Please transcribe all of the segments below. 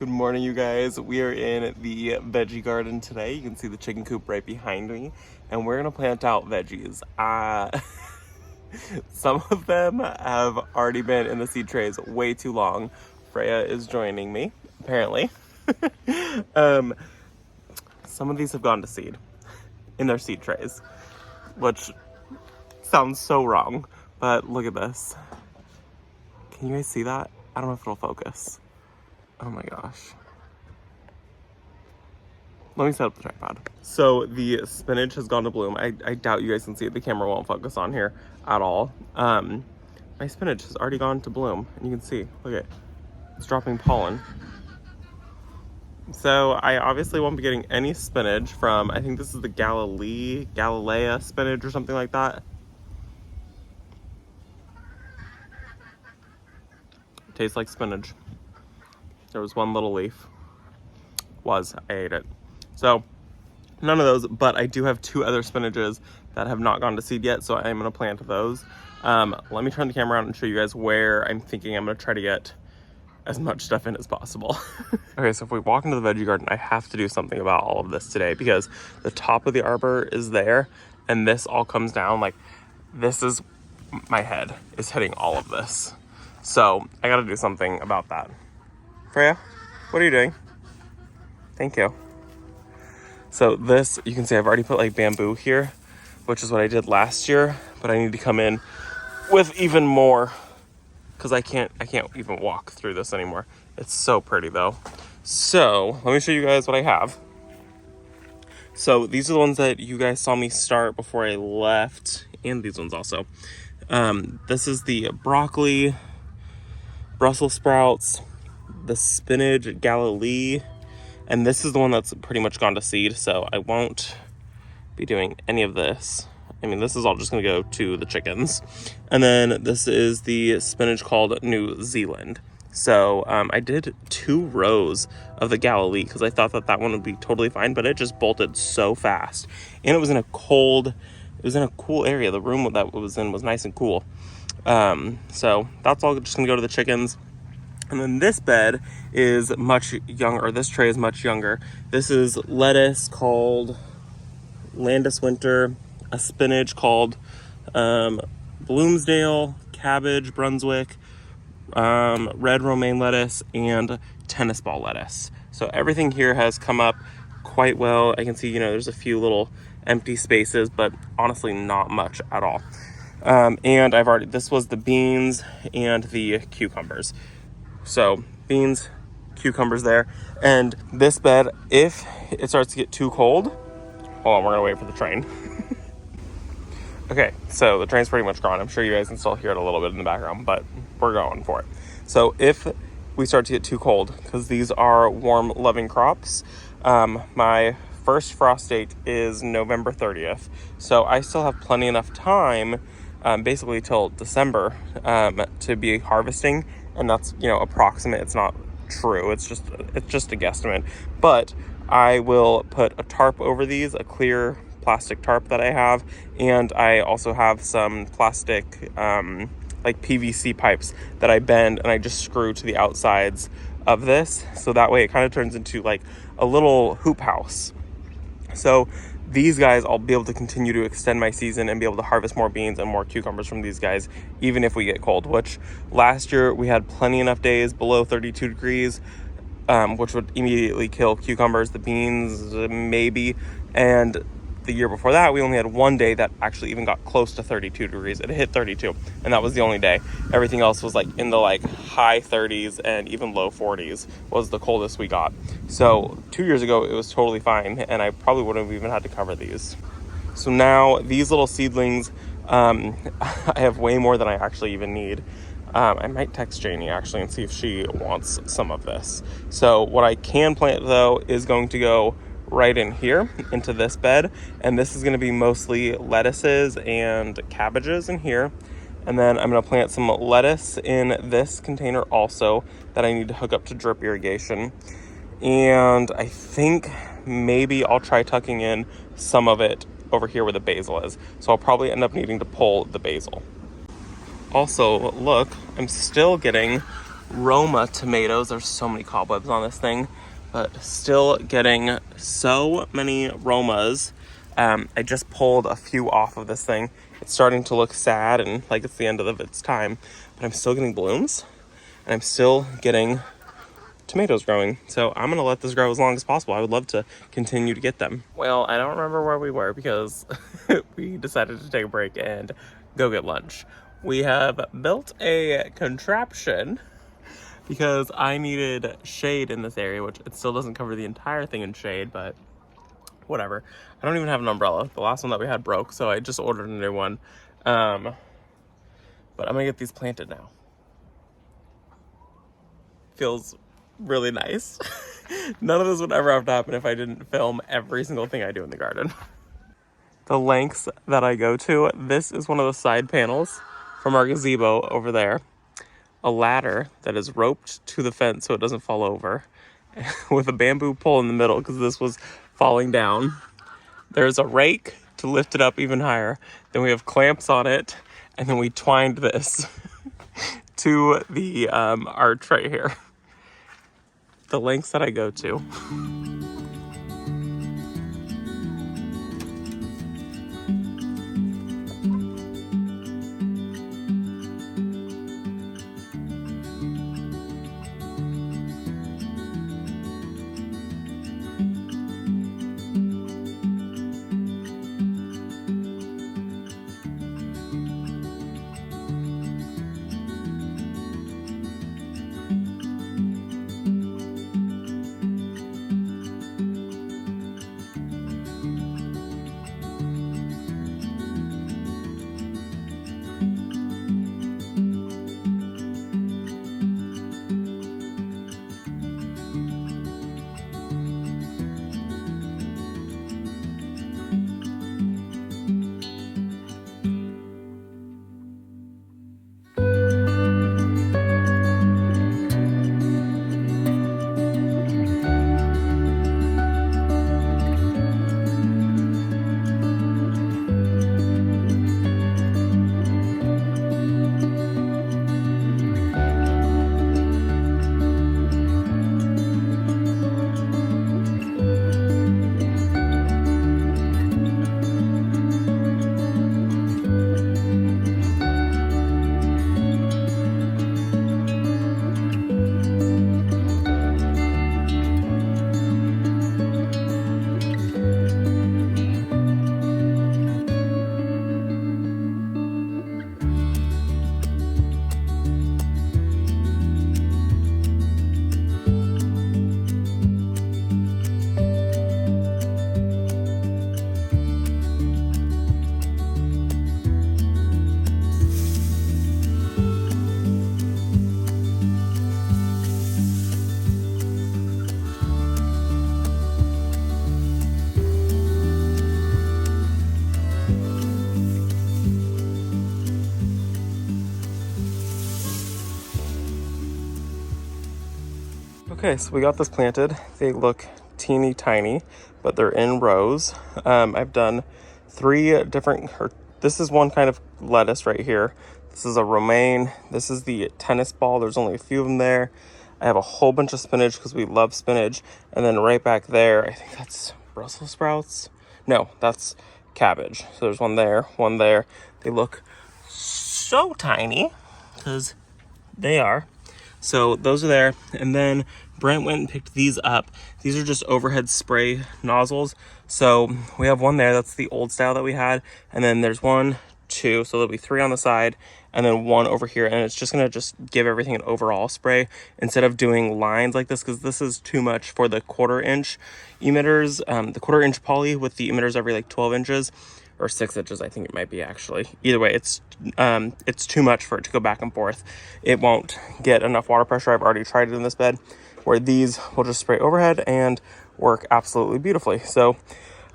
Good morning, you guys. We are in the veggie garden today. You can see the chicken coop right behind me, and we're gonna plant out veggies. Some of them have already been in the seed trays way too long. Freya is joining me, apparently. Some of these have gone to seed in their seed trays, which sounds so wrong, but look at this. Can you guys see that? I don't know if it'll focus. Oh my gosh. Let me set up the tripod. So the spinach has gone to bloom. I doubt you guys can see it. The camera won't focus on here at all. My spinach has already gone to bloom, and you can see, look at it. It's dropping pollen. So I obviously won't be getting any spinach from, I think this is the Galilea spinach or something like that. It tastes like spinach. There was one little leaf. I ate it. So none of those, but I do have two other spinaches that have not gone to seed yet, so I'm gonna plant those. Let me turn the camera around and show you guys where I'm thinking I'm gonna try to get as much stuff in as possible. Okay, so if we walk into the veggie garden, I have to do something about all of this today because the top of the arbor is there and this all comes down. Like, this is, my head is hitting all of this. So I gotta do something about that. Freya, what are you doing? Thank you. So this, you can see I've already put like bamboo here, which is what I did last year, but I need to come in with even more because I can't even walk through this anymore. It's so pretty though. So let me show you guys what I have. So these are the ones that you guys saw me start before I left, and these ones also. This is the broccoli, Brussels sprouts, the spinach, Galilee, and this is the one that's pretty much gone to seed, so I won't be doing any of this. I mean, this is all just gonna go to the chickens. And then this is the spinach called New Zealand. So I did 2 rows of the Galilee because I thought that that one would be totally fine, but it just bolted so fast. And it was in a cool area. The room that it was in was nice and cool. So that's all just gonna go to the chickens. And then this bed is much younger, or this tray is much younger. This is lettuce called Landis Winter, a spinach called Bloomsdale, cabbage, Brunswick, red romaine lettuce, and tennis ball lettuce. So everything here has come up quite well. I can see, there's a few little empty spaces, but honestly not much at all. And this was the beans and the cucumbers. So beans, cucumbers there. And this bed, if it starts to get too cold, hold on, we're gonna wait for the train. Okay, so the train's pretty much gone. I'm sure you guys can still hear it a little bit in the background, but we're going for it. So if we start to get too cold, because these are warm loving crops, my first frost date is November 30th. So I still have plenty enough time, basically till December, to be harvesting. And that's, approximate. It's not true. It's just a guesstimate. But I will put a tarp over these, a clear plastic tarp that I have. And I also have some plastic, like PVC pipes that I bend and I just screw to the outsides of this. So that way it kind of turns into like a little hoop house. So these guys, I'll be able to continue to extend my season and be able to harvest more beans and more cucumbers from these guys, even if we get cold, which last year we had plenty enough days below 32 degrees, which would immediately kill cucumbers, the beans, maybe. And the year before that, we only had one day that actually even got close to 32 degrees. It hit 32, and that was the only day. Everything else was like in the high 30s and even low 40s was the coldest we got. So 2 years ago, it was totally fine, and I probably wouldn't have even had to cover these. So now these little seedlings, I have way more than I actually even need. I might text Janie actually and see if she wants some of this. So what I can plant though is going to go right in here into this bed, and this is going to be mostly lettuces and cabbages in here. And then I'm going to plant some lettuce in this container also that I need to hook up to drip irrigation. And I think maybe I'll try tucking in some of it over here where the basil is. So I'll probably end up needing to pull the basil. Also, look, I'm still getting Roma tomatoes. There's so many cobwebs on this thing, but still getting so many Romas. I just pulled a few off of this thing. It's starting to look sad and like it's the end of its time, but I'm still getting blooms and I'm still getting tomatoes growing. So I'm gonna let this grow as long as possible. I would love to continue to get them. Well, I don't remember where we were because we decided to take a break and go get lunch. We have built a contraption because I needed shade in this area, which it still doesn't cover the entire thing in shade, but whatever. I don't even have an umbrella. The last one that we had broke, so I just ordered a new one. But I'm gonna get these planted now. Feels really nice. None of this would ever have to happen if I didn't film every single thing I do in the garden. The lengths that I go to, this is one of the side panels from our gazebo over there. A ladder that is roped to the fence so it doesn't fall over with a bamboo pole in the middle because this was falling down. There's a rake to lift it up even higher. Then we have clamps on it, and then we twined this to the arch right here. The lengths that I go to. Okay, so we got this planted. They look teeny tiny, but they're in rows. I've done 3 different, this is one kind of lettuce right here. This is a romaine. This is the tennis ball. There's only a few of them there. I have a whole bunch of spinach because we love spinach. And then right back there, I think that's Brussels sprouts. No, that's cabbage. So there's one there, one there. They look so tiny because they are. So those are there. And then Brent went and picked these up. These are just overhead spray nozzles. So we have one there. That's the old style that we had. And then there's 1, 2. So there'll be 3 on the side and then 1 over here. And it's just going to just give everything an overall spray instead of doing lines like this, because this is too much for the 1/4 inch emitters. The 1/4 inch poly with the emitters every like 12 inches. Or 6 inches, I think it might be actually. Either way, it's too much for it to go back and forth. It won't get enough water pressure. I've already tried it in this bed, where these will just spray overhead and work absolutely beautifully. So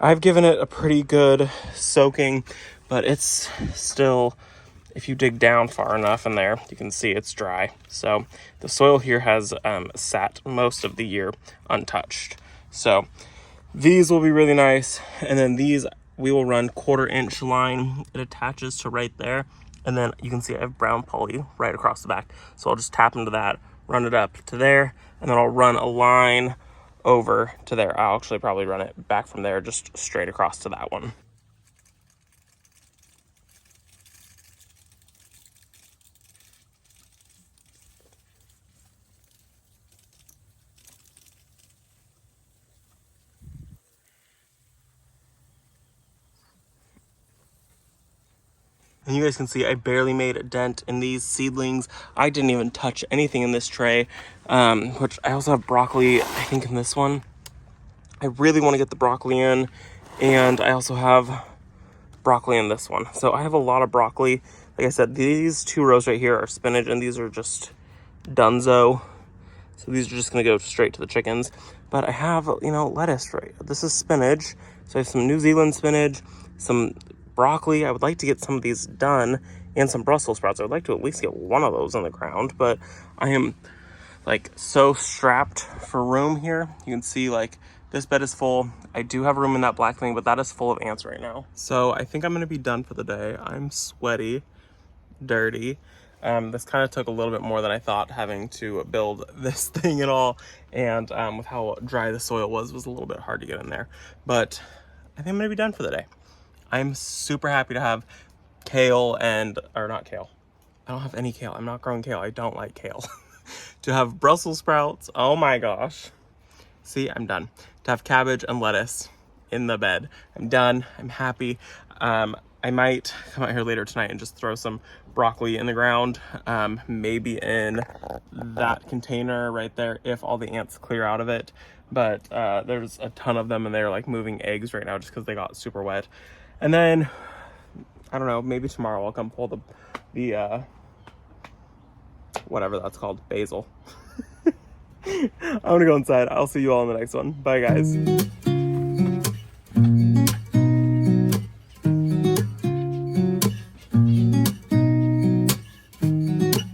I've given it a pretty good soaking, but it's still, if you dig down far enough in there, you can see it's dry. So the soil here has sat most of the year untouched. So these will be really nice. And then these, we will run 1/4 inch line. It attaches to right there. And then you can see I have brown poly right across the back. So I'll just tap into that, run it up to there, and then I'll run a line over to there. I'll actually probably run it back from there just straight across to that one. And you guys can see I barely made a dent in these seedlings. I didn't even touch anything in this tray, which I also have broccoli, I think, in this one. I really want to get the broccoli in, and I also have broccoli in this one. So I have a lot of broccoli. Like I said, these 2 rows right here are spinach, and these are just dunzo. So these are just going to go straight to the chickens. But I have, you know, lettuce, right? This is spinach. So I have some New Zealand spinach, some broccoli. I would like to get some of these done, and some Brussels sprouts. I would like to at least get one of those on the ground, but I am like so strapped for room here. You can see like this bed is full. I do have room in that black thing, but that is full of ants right now. So I think I'm going to be done for the day. I'm sweaty, dirty. This kind of took a little bit more than I thought, having to build this thing at all, and with how dry the soil was a little bit hard to get in there. But I think I'm gonna be done for the day. I'm super happy to have kale or not kale. I don't have any kale. I'm not growing kale. I don't like kale. To have Brussels sprouts. Oh my gosh. See, I'm done. To have cabbage and lettuce in the bed. I'm done. I'm happy. I might come out here later tonight and just throw some broccoli in the ground, maybe in that container right there if all the ants clear out of it. But there's a ton of them, and they're like moving eggs right now just because they got super wet. And then, I don't know, maybe tomorrow I'll come pull the whatever that's called, basil. I'm gonna go inside. I'll see you all in the next one. Bye, guys.